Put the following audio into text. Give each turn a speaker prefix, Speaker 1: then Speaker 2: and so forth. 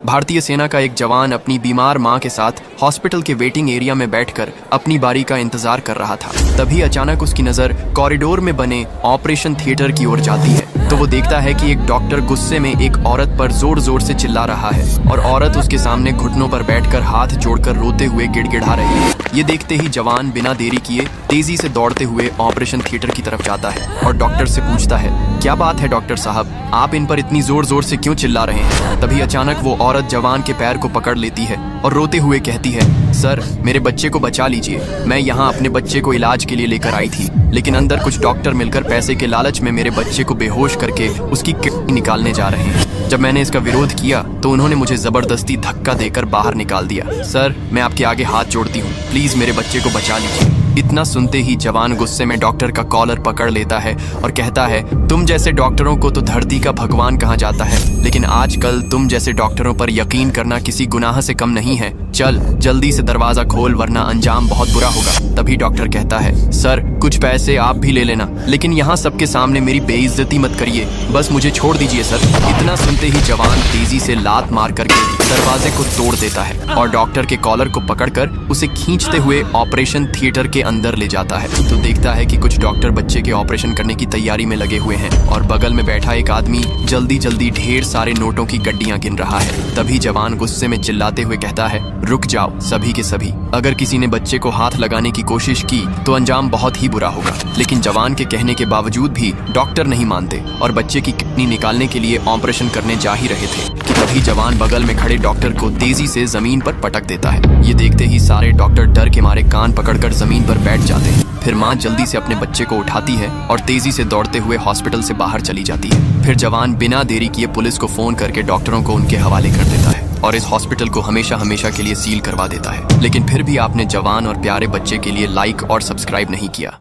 Speaker 1: भारतीय सेना का एक जवान अपनी बीमार मां के साथ हॉस्पिटल के वेटिंग एरिया में बैठकर अपनी बारी का इंतजार कर रहा था। तभी अचानक उसकी नजर कॉरिडोर में बने ऑपरेशन थिएटर की ओर जाती है तो वो देखता है कि एक डॉक्टर गुस्से में एक औरत पर जोर जोर से चिल्ला रहा है और औरत उसके सामने घुटनों पर बैठकर हाथ जोड़कर रोते हुए गिड़गिड़ा रही है। ये देखते ही जवान बिना देरी किए तेजी से दौड़ते हुए ऑपरेशन थिएटर की तरफ जाता है और डॉक्टर से पूछता है, क्या बात है डॉक्टर साहब, आप इन पर इतनी जोर जोर से क्यों चिल्ला रहे हैं। तभी अचानक वो औरत जवान के पैर को पकड़ लेती है और रोते हुए कहती है, सर मेरे बच्चे को बचा लीजिए, मैं यहाँ अपने बच्चे को इलाज के लिए लेकर आई थी, लेकिन अंदर कुछ डॉक्टर मिलकर पैसे के लालच में मेरे बच्चे को बेहोश करके उसकी किडनी निकालने जा रहे हैं। जब मैंने इसका विरोध किया तो उन्होंने मुझे जबरदस्ती धक्का देकर बाहर निकाल दिया। सर मैं आपके आगे हाथ जोड़ती हूँ, प्लीज मेरे बच्चे को बचा लीजिए। इतना सुनते ही जवान गुस्से में डॉक्टर का कॉलर पकड़ लेता है और कहता है, तुम जैसे डॉक्टरों को तो धरती का भगवान कहा जाता है, लेकिन आजकल तुम जैसे डॉक्टरों पर यकीन करना किसी गुनाह से कम नहीं है। चल जल्दी से दरवाजा खोल वरना अंजाम बहुत बुरा होगा। तभी डॉक्टर कहता है, सर कुछ पैसे आप भी ले लेना, लेकिन यहाँ सबके सामने मेरी बेइज्जती मत करिए, बस मुझे छोड़ दीजिए सर। इतना सुनते ही जवान तेजी से लात मार करके दरवाजे को तोड़ देता है और डॉक्टर के कॉलर को पकड़कर उसे खींचते हुए ऑपरेशन थिएटर के अंदर ले जाता है तो देखता है कि कुछ डॉक्टर बच्चे के ऑपरेशन करने की तैयारी में लगे हुए हैं और बगल में बैठा एक आदमी जल्दी जल्दी ढेर सारे नोटों की गड्डियां गिन रहा है। तभी जवान गुस्से में चिल्लाते हुए कहता है, रुक जाओ सभी के सभी, अगर किसी ने बच्चे को हाथ लगाने की कोशिश की तो अंजाम बहुत ही बुरा होगा। लेकिन जवान के कहने के बावजूद भी डॉक्टर नहीं मानते और बच्चे की किडनी निकालने के लिए ऑपरेशन करने जा ही रहे थे कि तभी जवान बगल में खड़े डॉक्टर को तेजी से जमीन पर पटक देता है। ये देखते ही सारे डॉक्टर डर के मारे कान पकड़कर जमीन पर बैठ जाते हैं। फिर माँ जल्दी से अपने बच्चे को उठाती है और तेजी से दौड़ते हुए हॉस्पिटल से बाहर चली जाती है। फिर जवान बिना देरी किए पुलिस को फोन करके डॉक्टरों को उनके हवाले कर देता है और इस हॉस्पिटल को हमेशा हमेशा के लिए सील करवा देता है। लेकिन फिर भी आपने जवान और प्यारे बच्चे के लिए लाइक और सब्सक्राइब नहीं किया।